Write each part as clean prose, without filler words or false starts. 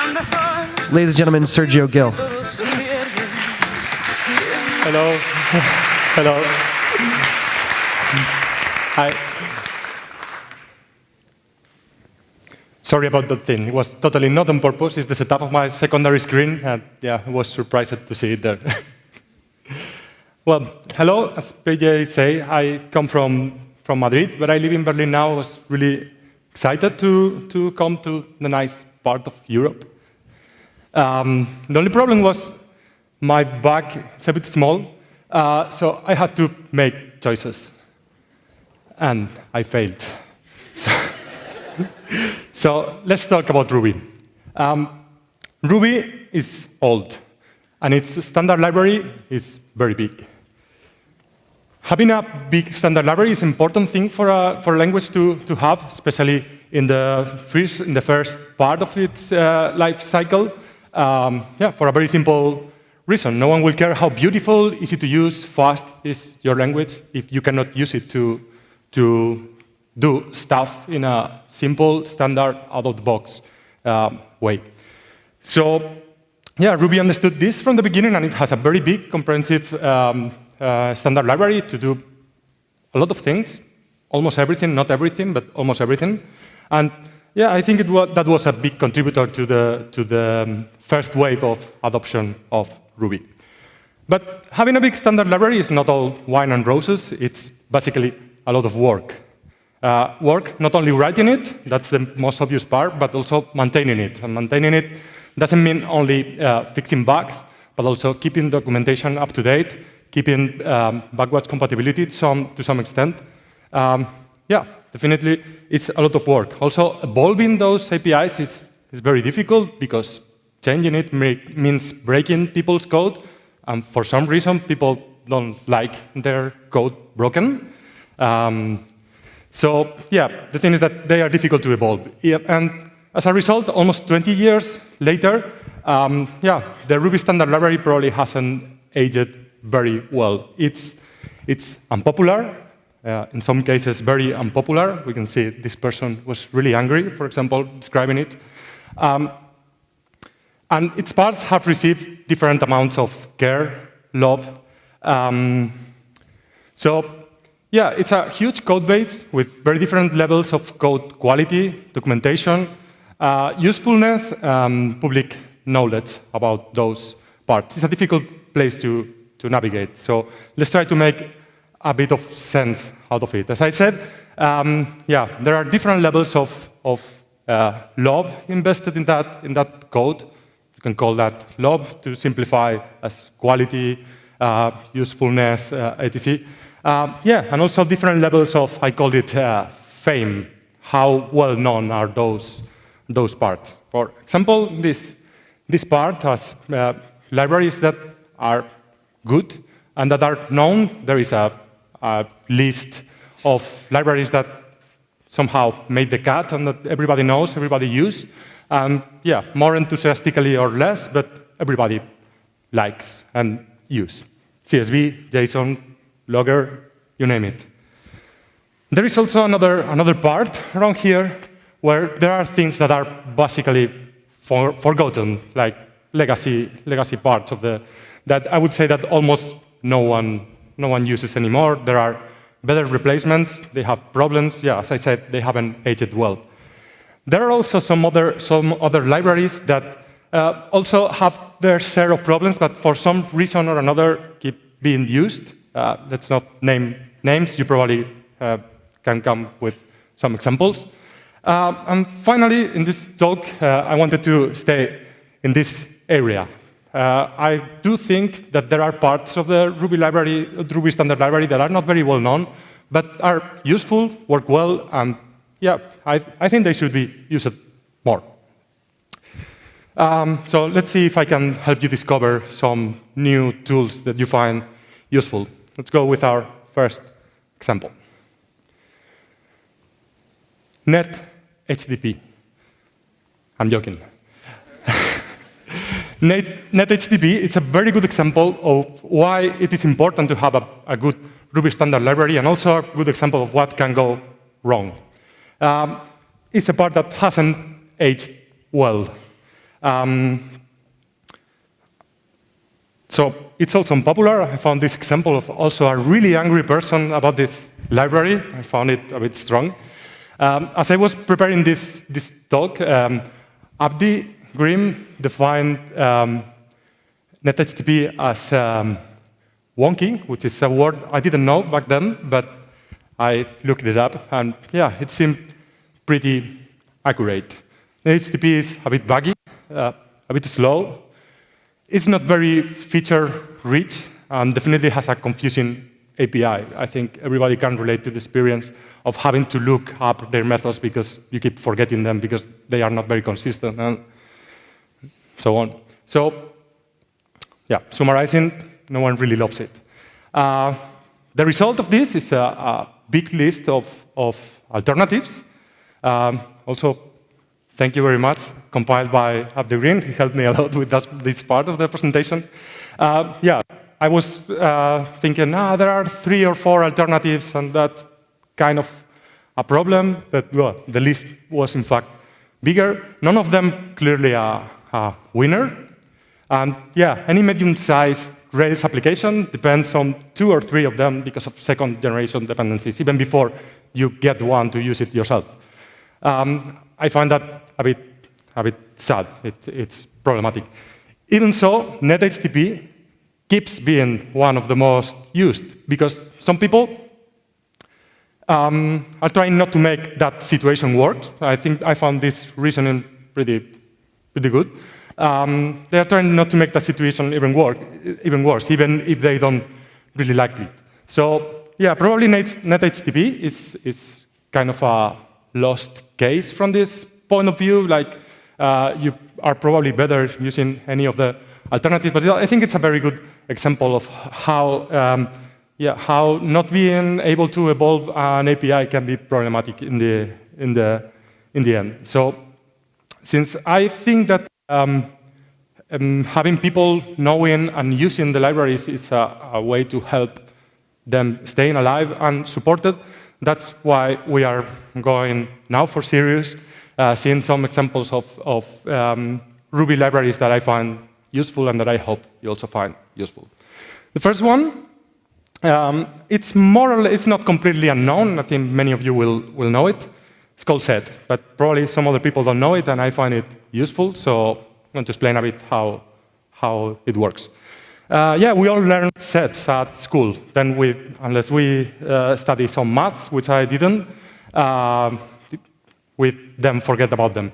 Ladies and gentlemen, Sergio Gil. Hello. Hello. Hi. Sorry about that thing. It was totally not on purpose. It's the setup of my secondary screen, and yeah, I was surprised to see it there. Well, hello. As PJ say, I come from Madrid, but I live in Berlin now. I was really excited to come to the nice part of Europe. The only problem was my bag is a bit small, so I had to make choices, and I failed. So let's talk about Ruby. Ruby is old, and its standard library is very big. Having a big standard library is an important thing for a language to have, especially in the first part of its life cycle. For a very simple reason. No one will care how beautiful, easy to use, fast is your language if you cannot use it to do stuff in a simple, standard, out-of-the-box way. So, yeah, Ruby understood this from the beginning, and it has a very big, comprehensive standard library to do a lot of things, almost everything, not everything, but almost everything. And yeah, I think that was a big contributor to the first wave of adoption of Ruby. But having a big standard library is not all wine and roses. It's basically a lot of work. Work, not only writing it, that's the most obvious part, but also maintaining it. And maintaining it doesn't mean only fixing bugs, but also keeping documentation up to date, keeping backwards compatibility to some extent. Yeah, definitely, it's a lot of work. Also, evolving those APIs is very difficult because changing it means breaking people's code, and for some reason, people don't like their code broken. So, yeah, the thing is that they are difficult to evolve. And as a result, almost 20 years later, the Ruby standard library probably hasn't aged very well. It's unpopular. In some cases, very unpopular. We can see this person was really angry, for example, describing it. And its parts have received different amounts of care, love. So, yeah, it's a huge code base with very different levels of code quality, documentation, usefulness, public knowledge about those parts. It's a difficult place to navigate. So let's try to make a bit of sense out of it. As I said, there are different levels of love invested in that code. You can call that love to simplify as quality, usefulness, etc. And also different levels of, I call it fame. How well known are those parts? For example, this part has libraries that are good and that are known. There is a list of libraries that somehow made the cut and that everybody knows, everybody uses. And yeah, more enthusiastically or less, but everybody likes and uses. CSV, JSON, Logger, you name it. There is also another part around here where there are things that are basically forgotten, like legacy parts of that I would say that almost no one uses anymore. There are better replacements. They have problems. Yeah, as I said, they haven't aged well. There are also some other libraries that also have their share of problems, but for some reason or another keep being used. Let's not name names. You probably can come with some examples. And finally, in this talk, I wanted to stay in this area. I do think that there are parts of the Ruby standard library that are not very well known, but are useful, work well, and yeah, I think they should be used more. So let's see if I can help you discover some new tools that you find useful. Let's go with our first example. NetHTTP. I'm joking. NetHTTP is a very good example of why it is important to have a good Ruby standard library, and also a good example of what can go wrong. It's a part that hasn't aged well. So it's also unpopular. I found this example of also a really angry person about this library. I found it a bit strong. As I was preparing this talk, Abdi Grimm defined NetHTTP as wonky, which is a word I didn't know back then, but I looked it up, and yeah, it seemed pretty accurate. NetHTTP is a bit buggy, a bit slow. It's not very feature-rich, and definitely has a confusing API. I think everybody can relate to the experience of having to look up their methods because you keep forgetting them because they are not very consistent, and so on. So, yeah, summarizing, no one really loves it. The result of this is a big list of alternatives. Also, thank you very much, compiled by Abdi Grimm. He helped me a lot with this part of the presentation. Yeah, I was thinking, there are 3 or 4 alternatives, and that's kind of a problem. But well, the list was, in fact, bigger. None of them clearly a winner. And yeah, any medium-sized Rails application depends on 2 or 3 of them because of second-generation dependencies, even before you get one to use it yourself. I find that a bit sad. It's problematic. Even so, NetHTTP keeps being one of the most used because some people are trying not to make that situation work. I think I found this reasoning pretty good. They are trying not to make that situation even worse, even if they don't really like it. So yeah, probably NetHTTP is kind of a lost case from this point of view. Like you are probably better using any of the alternatives, but I think it's a very good example of how how not being able to evolve an API can be problematic in the end. So since I think that having people knowing and using the libraries is a way to help them staying alive and supported. That's why we are going now for serious, seeing some examples of Ruby libraries that I find useful and that I hope you also find useful. The first one, it's not completely unknown. I think many of you will know it. It's called set, but probably some other people don't know it, and I find it useful. So I'm going to explain a bit how it works. Yeah, we all learn sets at school. Then unless we study some maths, which I didn't, we then forget about them.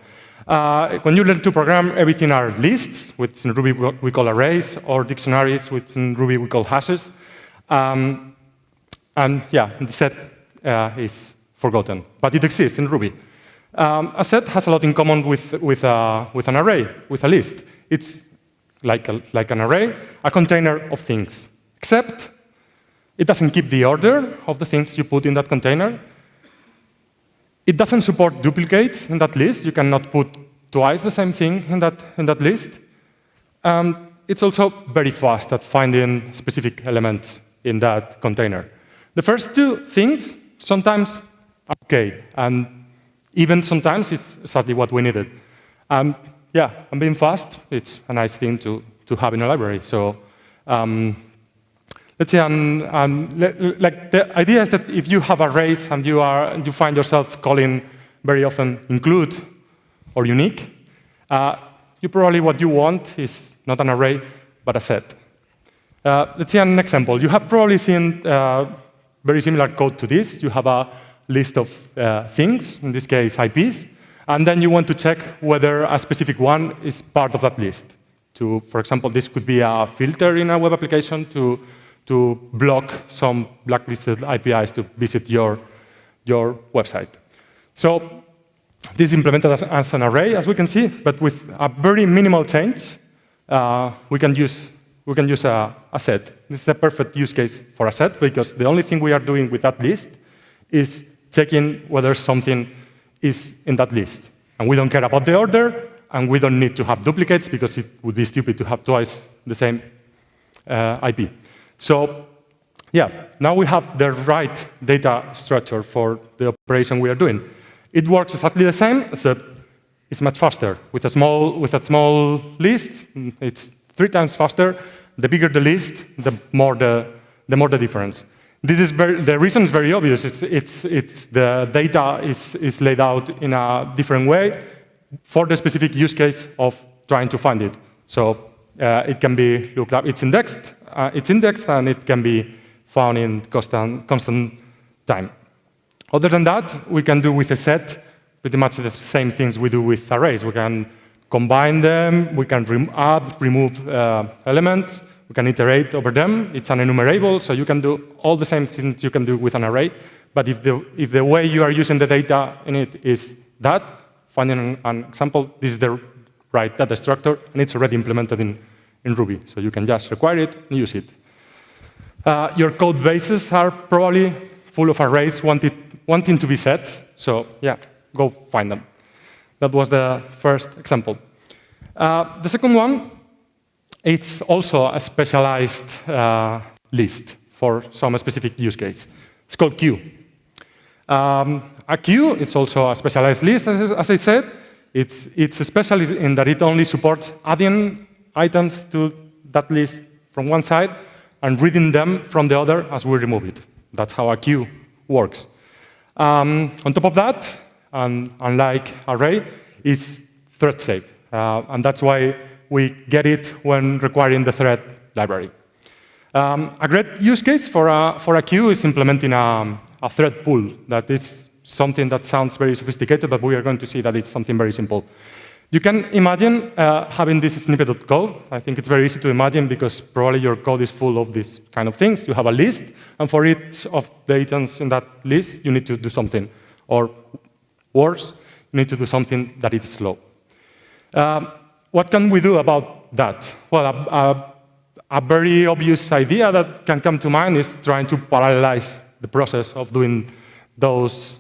When you learn to program, everything are lists, which in Ruby we call arrays, or dictionaries, which in Ruby we call hashes. And yeah, the set is forgotten, but it exists in Ruby. A set has a lot in common with an array, with a list. It's like an array, a container of things, except it doesn't keep the order of the things you put in that container. It doesn't support duplicates in that list. You cannot put twice the same thing in that list. It's also very fast at finding specific elements in that container. The first 2 things sometimes are OK, and even sometimes it's exactly what we needed. Yeah, and being fast, it's a nice thing to have in a library. So let's say, like the idea is that if you have arrays and you find yourself calling very often include or unique, probably what you want is not an array, but a set. Let's see an example. You have probably seen very similar code to this. You have a list of things, in this case IPs, and then you want to check whether a specific one is part of that list. For example, this could be a filter in a web application to block some blacklisted APIs to visit your website. So this is implemented as an array, as we can see, but with a very minimal change, we can use a set. This is a perfect use case for a set, because the only thing we are doing with that list is checking whether something is in that list. And we don't care about the order, and we don't need to have duplicates, because it would be stupid to have twice the same IP. So yeah, now we have the right data structure for the operation we are doing. It works exactly the same, except is much faster. With a small list, it's 3 times faster. The bigger the list, the more the difference. The reason is very obvious. The data is laid out in a different way for the specific use case of trying to find it. So it can be looked up. It's indexed, and it can be found in constant time. Other than that, we can do with a set pretty much the same things we do with arrays. We can combine them. We can add, remove elements. We can iterate over them. It's an enumerable, so you can do all the same things you can do with an array. But if the way you are using the data in it is that, finding an example, this is the right data structure, and it's already implemented in Ruby. So you can just require it and use it. Your code bases are probably full of arrays wanting to be set. So yeah, go find them. That was the first example. The second one, it's also a specialized list for some specific use case. It's called queue. A queue is also a specialized list, as I said. It's special in that it only supports adding items to that list from one side and reading them from the other as we remove it. That's how a queue works. On top of that, unlike array, is thread safe. And that's why we get it when requiring the thread library. A great use case for a queue is implementing a thread pool. That is something that sounds very sophisticated, but we are going to see that it's something very simple. You can imagine having this snippet of code. I think it's very easy to imagine because probably your code is full of these kind of things. You have a list, and for each of the items in that list, you need to do something. Or worse, you need to do something that is slow. What can we do about that? Well, a very obvious idea that can come to mind is trying to parallelize the process of doing those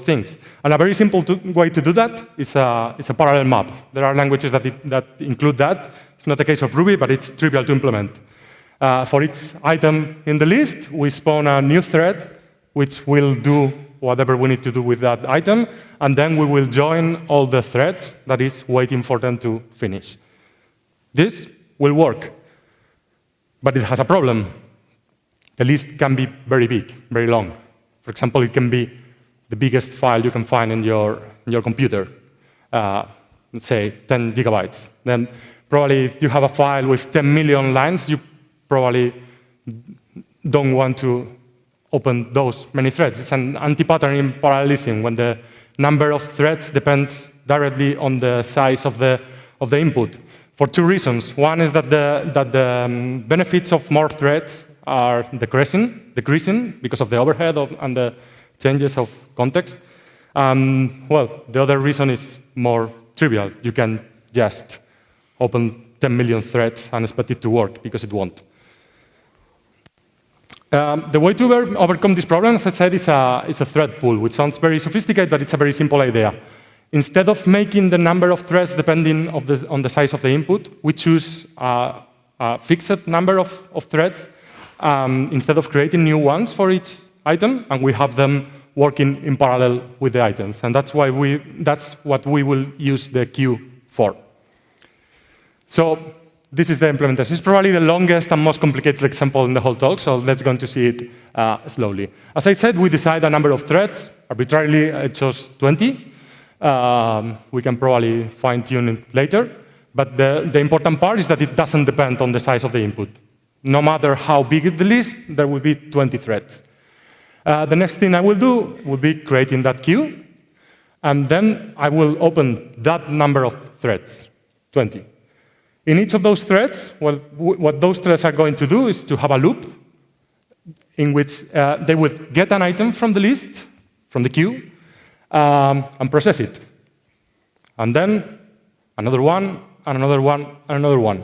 things. And a very simple way to do that is a parallel map. There are languages that include that. It's not a case of Ruby, but it's trivial to implement. For each item in the list, we spawn a new thread, which will do whatever we need to do with that item, and then we will join all the threads that is waiting for them to finish. This will work, but it has a problem. The list can be very big, very long. For example, it can be the biggest file you can find in your computer, let's say 10 gigabytes. Then probably if you have a file with 10 million lines, you probably don't want to open those many threads. It's an anti-pattern parallelism when the number of threads depends directly on the size of the input. For 2 reasons. One is that the benefits of more threads are decreasing because of the overhead and the changes of context. Well, the other reason is more trivial. You can just open 10 million threads and expect it to work because it won't. The way to overcome this problem, as I said, is a thread pool, which sounds very sophisticated, but it's a very simple idea. Instead of making the number of threads depending on the size of the input, we choose a fixed number of threads instead of creating new ones for each item, and we have them working in parallel with the items. And that's what we will use the queue for. So this is the implementation. It's probably the longest and most complicated example in the whole talk, so let's go to see it slowly. As I said, we decide a number of threads. Arbitrarily, I chose 20. We can probably fine-tune it later. But the important part is that it doesn't depend on the size of the input. No matter how big is the list, there will be 20 threads. The next thing I will do will be creating that queue. And then I will open that number of threads, 20. In each of those threads, what those threads are going to do is to have a loop in which they would get an item from the list, from the queue, and process it. And then another one, and another one, and another one.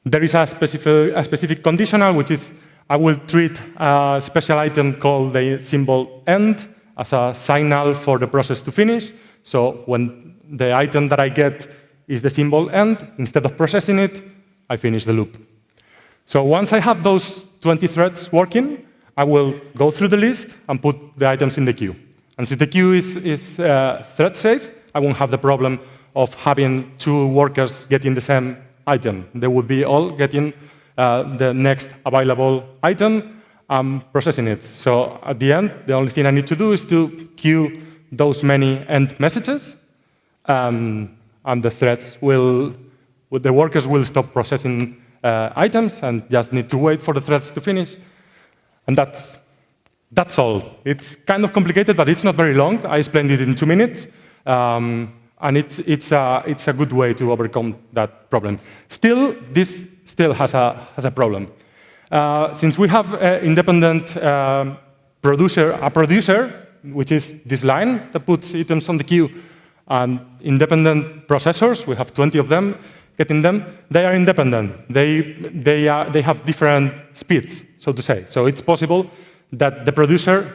There is a specific conditional, which is I will treat a special item called the symbol end as a signal for the process to finish. So when the item that I get is the symbol end, instead of processing it, I finish the loop. So once I have those 20 threads working, I will go through the list and put the items in the queue. And since the queue is thread safe, I won't have the problem of having two workers getting the same item. They would be all getting the next available item and processing it. So at the end, the only thing I need to do is to queue those many end messages, and the threads the workers will stop processing items and just need to wait for the threads to finish. And that's all. It's kind of complicated, but it's not very long. I explained it in 2 minutes. And it's a good way to overcome that problem. Still, this still has a problem. Since we have independent producer, which is this line that puts items on the queue, and independent processors, we have 20 of them, getting them, they are independent. They have different speeds, so to say. So it's possible that the producer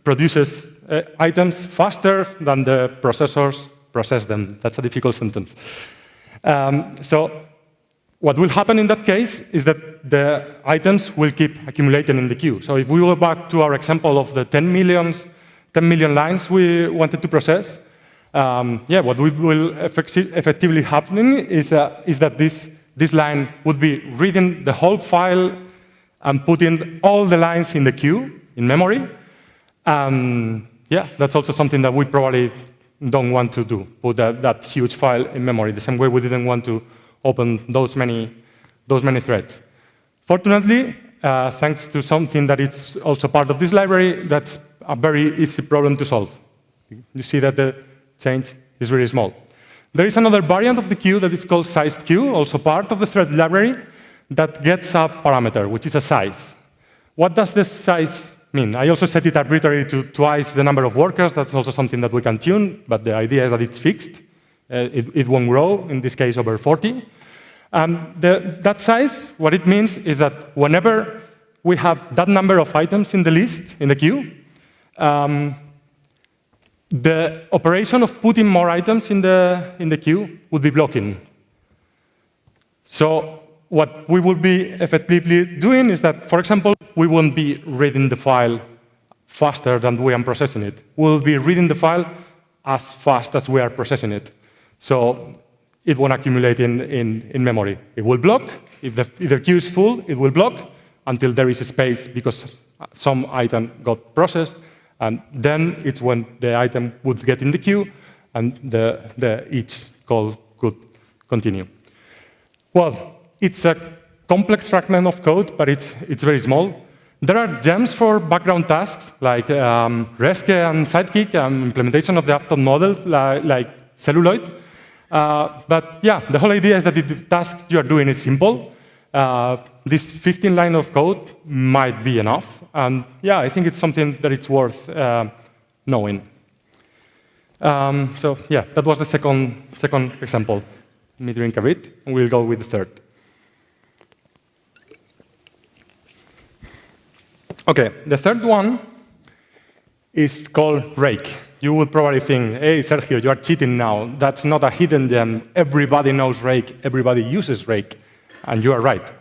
produces items faster than the processors process them. That's a difficult sentence. So what will happen in that case is that the items will keep accumulating in the queue. So if we go back to our example of the 10 million lines we wanted to process, what will effectively happen is that this line would be reading the whole file and putting all the lines in the queue in memory. That's also something that we probably don't want to do, put that huge file in memory, the same way we didn't want to open those many threads. Fortunately, thanks to something that is also part of this library, that's a very easy problem to solve. You see that the change is really small. There is another variant of the queue that is called sized queue, also part of the thread library, that gets a parameter, which is a size. What does this size mean? I also set it arbitrarily to twice the number of workers. That's also something that we can tune, but the idea is that it's fixed. It won't grow, in this case, over 40. That size, what it means is that whenever we have that number of items in the list, in the queue, the operation of putting more items in the queue would be blocking. So what we would be effectively doing is that, for example, we won't be reading the file faster than we are processing it. We'll be reading the file as fast as we are processing it. So it won't accumulate in memory. It will block. If the queue is full, it will block until there is a space because some item got processed. And then it's when the item would get in the queue and each call could continue. Well, it's a complex fragment of code, but it's very small. There are gems for background tasks like Resque and Sidekick and implementation of the Apton models like Celluloid. But yeah, the whole idea is that the task you are doing is simple. This 15 line of code might be enough. And yeah, I think it's something that it's worth knowing. So yeah, that was the second example. Let me drink a bit, and we'll go with the third. OK, the third one is called rake. You would probably think, hey, Sergio, you are cheating now. That's not a hidden gem. Everybody knows rake. Everybody uses rake. And you are right.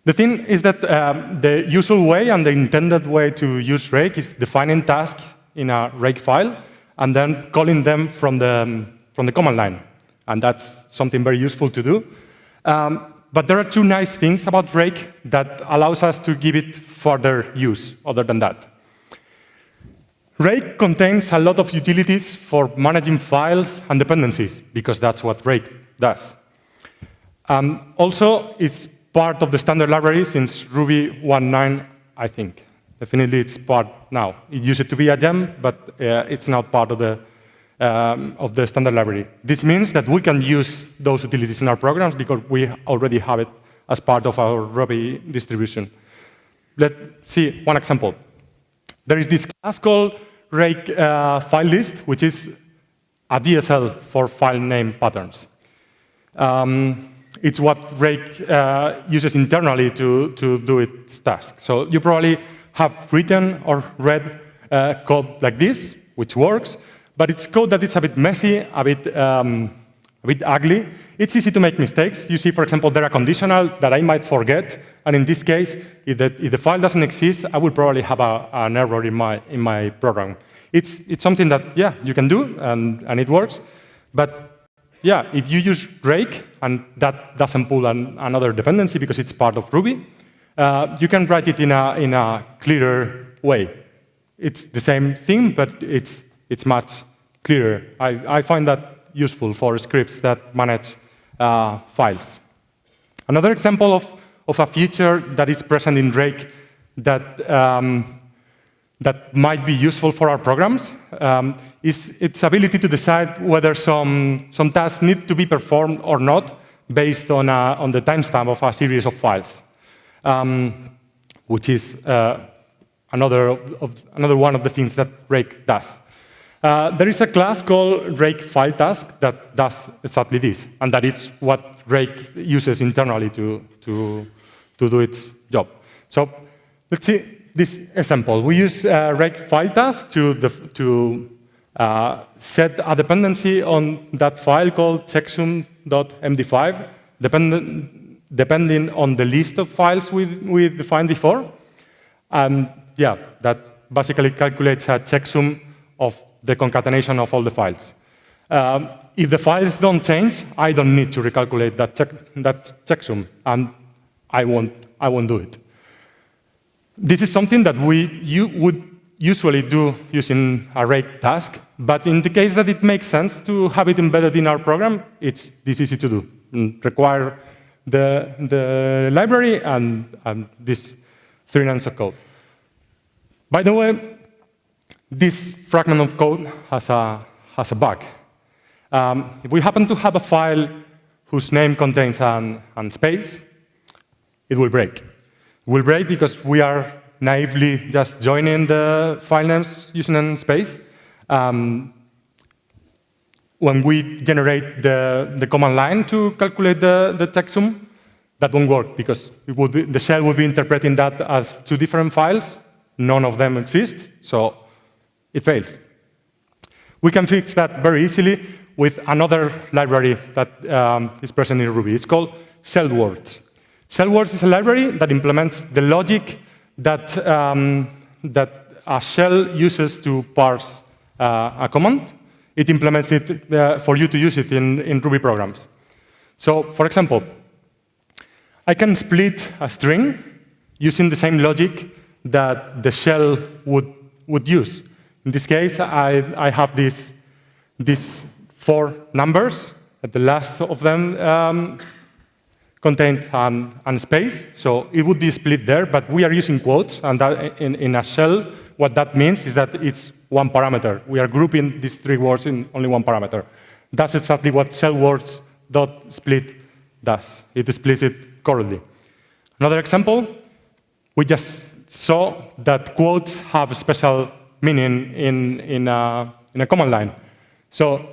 The thing is that the usual way and the intended way to use rake is defining tasks in a rake file and then calling them from the command line. And that's something very useful to do. But there are two nice things about rake that allows us to give it further use other than that. Rake contains a lot of utilities for managing files and dependencies, because that's what rake does. Also, it's part of the standard library since Ruby.15, I think. Definitely, it's part now. It used to be a gem, but it's now part of the standard library. This means that we can use those utilities in our programs because we already have it as part of our Ruby distribution. Let's see one example. There is this class called rake file list, which is a DSL for file name patterns. It's what rake uses internally to do its task. So you probably have written or read code like this, which works, but it's code that it's a bit messy, a bit ugly. It's easy to make mistakes. You see, for example, there are conditional that I might forget, and in this case, if the file doesn't exist, I will probably have an error in my program. It's something that, yeah, you can do, and it works. But yeah, if you use rake, and that doesn't pull another dependency because it's part of Ruby, you can write it in a clearer way. It's the same thing, but it's much clearer. I find that useful for scripts that manage files. Another example of a feature that is present in rake that might be useful for our programs is its ability to decide whether some tasks need to be performed or not based on the timestamp of a series of files, which is another one of the things that rake does. There is a class called rake file task that does exactly this, and that is what rake uses internally to do its job. So let's see this example. We use rake file task to set a dependency on that file called checksum.md5, depending on the list of files we defined before. And yeah, that basically calculates a checksum of the concatenation of all the files. If the files don't change, I don't need to recalculate that checksum, and I won't do it. This is something that you would usually do using a rake task, but in the case that it makes sense to have it embedded in our program, it's this easy to do. Require the library and these 3 lines of code. By the way, this fragment of code has a bug. If we happen to have a file whose name contains an space, it will break. It will break because we are naively just joining the file names using a space. When we generate the command line to calculate the checksum, that won't work because the shell would be interpreting that as 2 different files. None of them exist, so it fails. We can fix that very easily with another library that is present in Ruby. It's called shellwords. Shellwords is a library that implements the logic that a shell uses to parse a command. It implements it for you to use it in Ruby programs. So, for example, I can split a string using the same logic that the shell would use. In this case, I have these 4 numbers. The last of them contained an space, so it would be split there, but we are using quotes, and that in a shell, what that means is that it's 1 parameter. We are grouping these 3 words in only 1 parameter. That's exactly what shellwords.split does. It splits it correctly. Another example, we just saw that quotes have a special meaning in a command line. So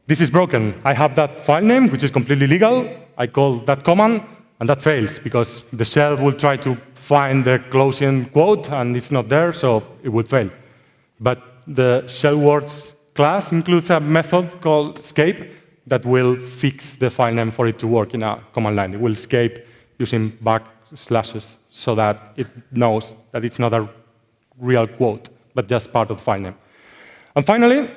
this is broken. I have that file name, which is completely legal. I call that command, and that fails because the shell will try to find the closing quote, and it's not there, so it would fail. But the shellwords class includes a method called escape that will fix the file name for it to work in a command line. It will escape using backslashes so that it knows that it's not a real quote, but just part of the file name. And finally,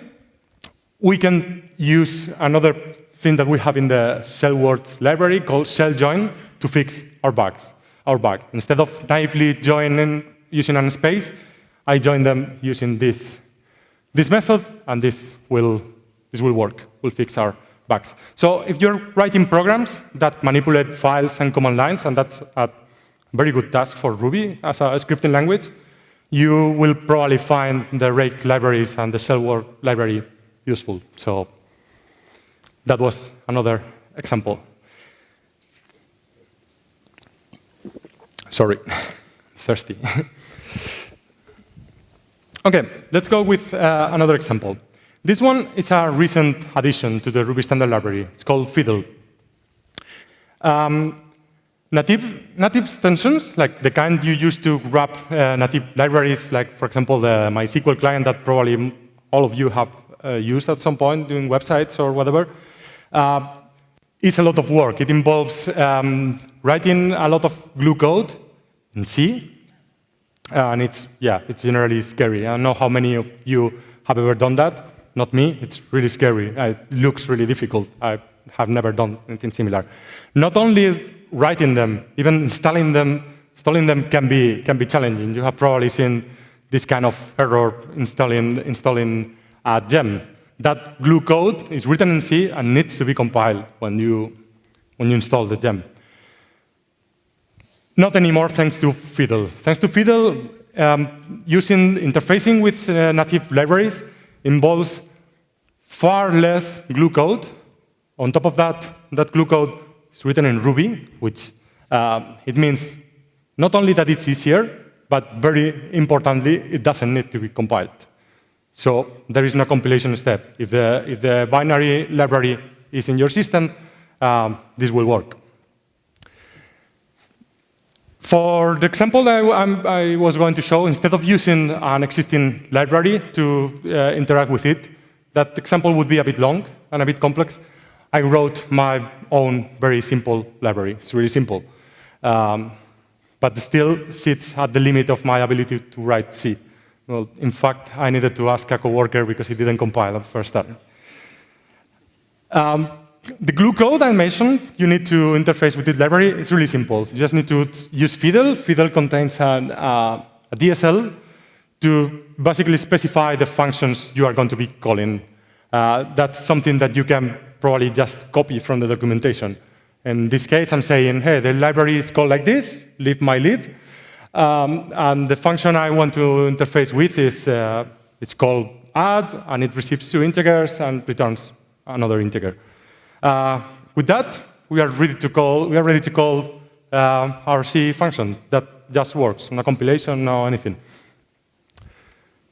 we can use another thing that we have in the shellwords library called shelljoin to fix our bug. Instead of naively joining using a space, I join them using this method, and this will work. Will fix our bugs. So if you're writing programs that manipulate files and command lines, and that's a very good task for Ruby as a scripting language, you will probably find the rake libraries and the shellword library useful. So that was another example. Sorry, thirsty. OK, let's go with another example. This one is a recent addition to the Ruby standard library. It's called Fiddle. Native extensions, like the kind you use to wrap native libraries, like, for example, the MySQL client that probably all of you have used at some point doing websites or whatever, it's a lot of work. It involves writing a lot of glue code in C, and it's generally scary. I don't know how many of you have ever done that. Not me. It's really scary. It looks really difficult. I have never done anything similar. Not only writing them, even installing them can be challenging. You have probably seen this kind of error installing a gem. That glue code is written in C and needs to be compiled when you install the gem. Not anymore, thanks to Fiddle. Thanks to Fiddle, using interfacing with native libraries involves far less glue code. On top of that, that glue code is written in Ruby, which it means not only that it's easier, but very importantly, it doesn't need to be compiled. So there is no compilation step. If the binary library is in your system, this will work. For the example I was going to show, instead of using an existing library to interact with it, that example would be a bit long and a bit complex. I wrote my own very simple library. It's really simple. But still sits at the limit of my ability to write C. Well, in fact, I needed to ask a coworker because it didn't compile at first time. The glue code I mentioned, you need to interface with the library. It's really simple. You just need to use Fiddle. Fiddle contains a DSL to basically specify the functions you are going to be calling. That's something that you can probably just copy from the documentation. In this case, I'm saying, hey, the library is called like this, leave my lib. And the function I want to interface with is it's called add, and it receives 2 integers and returns another integer. With that, we are ready to call our C function. That just works. No compilation, no anything.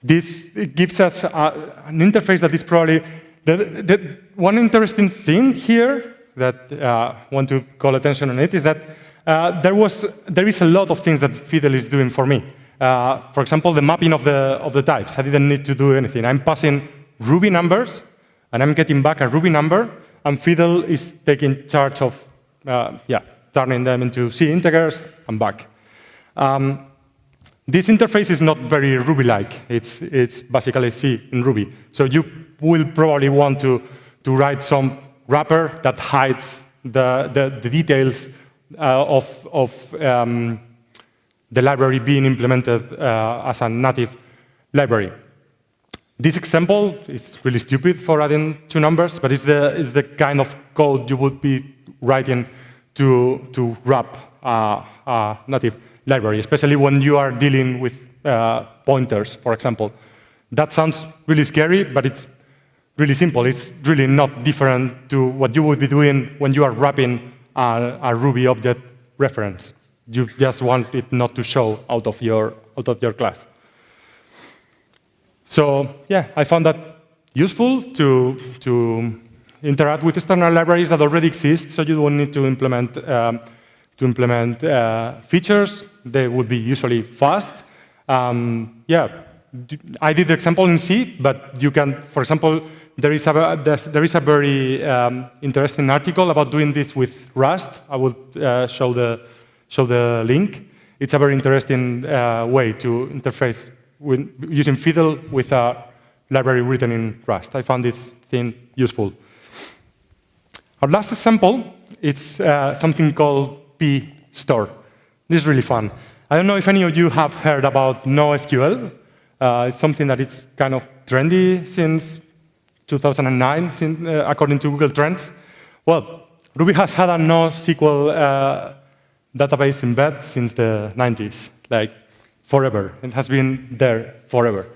This gives us an interface that is probably the one interesting thing here that I want to call attention on it is that there is a lot of things that Fiddle is doing for me. For example, the mapping of the types. I didn't need to do anything. I'm passing Ruby numbers, and I'm getting back a Ruby number, and Fiddle is taking charge of turning them into C integers and back. This interface is not very Ruby-like. It's basically C in Ruby. So you will probably want to write some wrapper that hides the details of the library being implemented as a native library. This example is really stupid for adding 2 numbers, but it's the kind of code you would be writing to wrap a native library, especially when you are dealing with pointers, for example. That sounds really scary, but it's really simple. It's really not different to what you would be doing when you are wrapping a Ruby object reference. You just want it not to show out of your class. So yeah, I found that useful to interact with external libraries that already exist, so you don't need to implement features. They would be usually fast. Yeah, I did the example in C, but you can, for example, there is a very interesting article about doing this with Rust. I will show the link. It's a very interesting way to interface using Fiddle with a library written in Rust. I found this thing useful. Our last example is something called pstore. This is really fun. I don't know if any of you have heard about NoSQL. It's something that is kind of trendy since 2009, according to Google Trends. Well, Ruby has had a NoSQL database embed since the 90s, like forever. It has been there forever.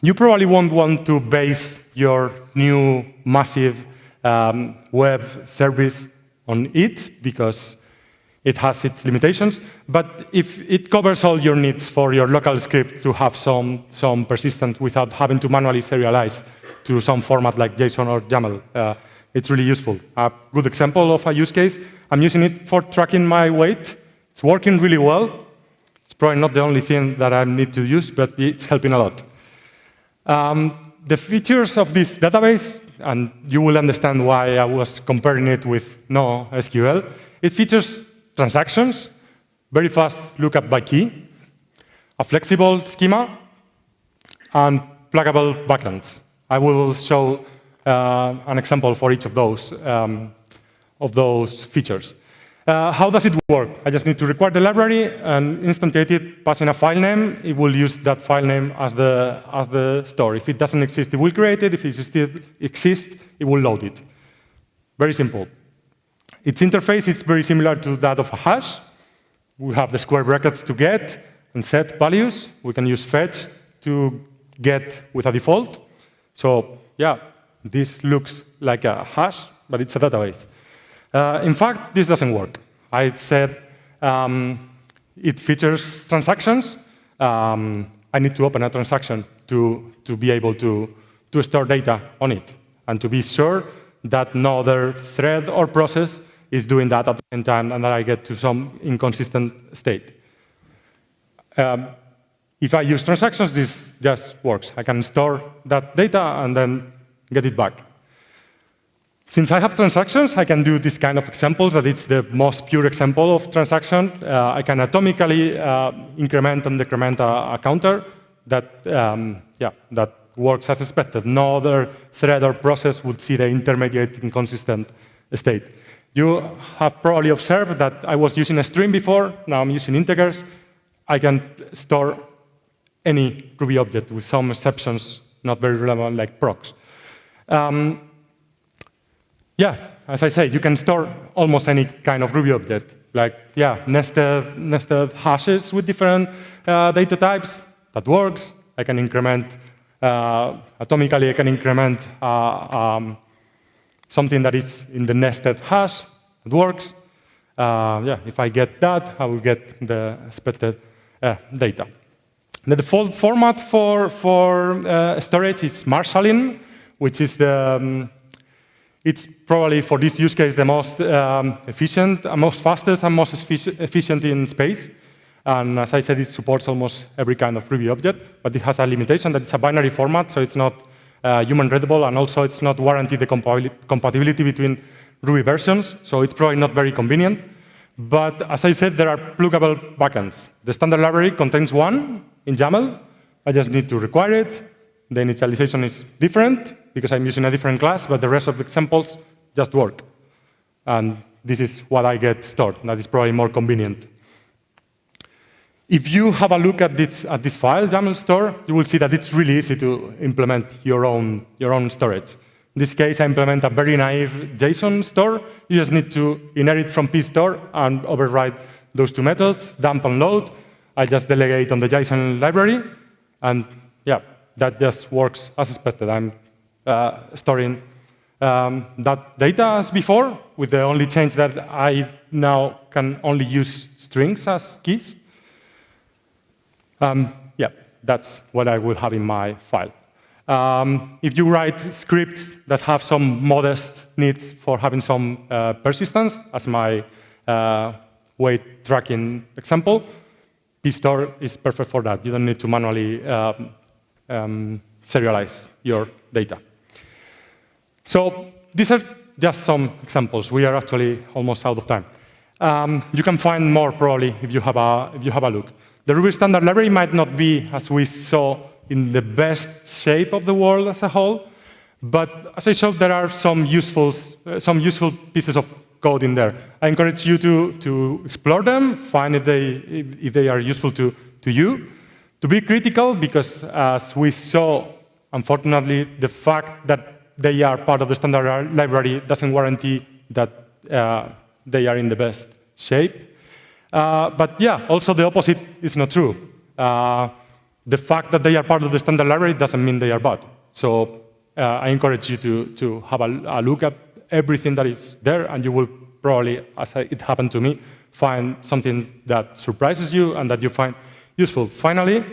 You probably won't want to base your new massive web service on it because it has its limitations. But if it covers all your needs for your local script to have some persistence without having to manually serialize to some format like JSON or YAML, it's really useful. A good example of a use case, I'm using it for tracking my weight. It's working really well. It's probably not the only thing that I need to use, but it's helping a lot. The features of this database, and you will understand why I was comparing it with NoSQL, it features transactions, very fast lookup by key, a flexible schema, and pluggable backends. I will show an example for each of those features. How does it work? I just need to require the library and instantiate it, pass in a file name. It will use that file name as the store. If it doesn't exist, it will create it. If it still exists, it will load it. Very simple. Its interface is very similar to that of a hash. We have the square brackets to get and set values. We can use fetch to get with a default. So yeah, this looks like a hash, but it's a database. In fact, this doesn't work. I said it features transactions. I need to open a transaction to be able to store data on it and to be sure that no other thread or process is doing that at the same time and that I get to some inconsistent state. If I use transactions, this just works. I can store that data and then get it back. Since I have transactions, I can do this kind of examples that it's the most pure example of transaction. I can atomically increment and decrement a counter that, that works as expected. No other thread or process would see the intermediate inconsistent state. You have probably observed that I was using a string before. Now I'm using integers. I can store any Ruby object with some exceptions, not very relevant, like procs. Yeah, as I say, you can store almost any kind of Ruby object, like nested hashes with different data types. That works. I can increment atomically. I can increment something that is in the nested hash. It works. If I get that, I will get the expected data. The default format for storage is marshalling, which is it's probably, for this use case, the most efficient, most fastest, and most efficient in space. And as I said, it supports almost every kind of Ruby object, but it has a limitation that it's a binary format, so it's not human readable, and also it's not guaranteed the compatibility between Ruby versions, so it's probably not very convenient. But as I said, there are pluggable backends. The standard library contains one in YAML. I just need to require it. The initialization is different because I'm using a different class, but the rest of the examples just work. And this is what I get stored. That is probably more convenient. If you have a look at this file, YAML store, you will see that it's really easy to implement your own storage. In this case, I implement a very naive JSON store. You just need to inherit from pstore and override those two methods, dump and load. I just delegate on the JSON library, and yeah, that just works as expected. I'm storing that data as before, with the only change that I now can only use strings as keys. Yeah, that's what I will have in my file. If you write scripts that have some modest needs for having some persistence, as my weight tracking example, pstore is perfect for that. You don't need to manually serialize your data. So these are just some examples. We are actually almost out of time. You can find more probably if you have a look. The Ruby standard library might not be, as we saw, in the best shape of the world as a whole, but as I showed, there are some useful pieces of code in there. I encourage you to explore them, find if they are useful to you, to be critical, because as we saw, unfortunately, the fact that they are part of the standard library doesn't guarantee that they are in the best shape. But yeah, also the opposite is not true. The fact that they are part of the standard library doesn't mean they are bad. So I encourage you to have a look at everything that is there, and you will probably, as it happened to me, find something that surprises you and that you find useful. Finally,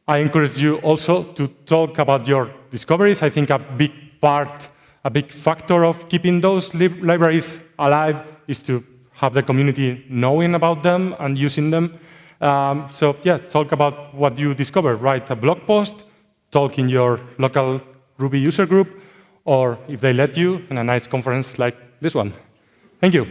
I encourage you also to talk about your discoveries. I think a big factor of keeping those libraries alive is to have the community knowing about them and using them. So yeah, talk about what you discover. Write a blog post, talk in your local Ruby user group, or if they let you, in a nice conference like this one. Thank you.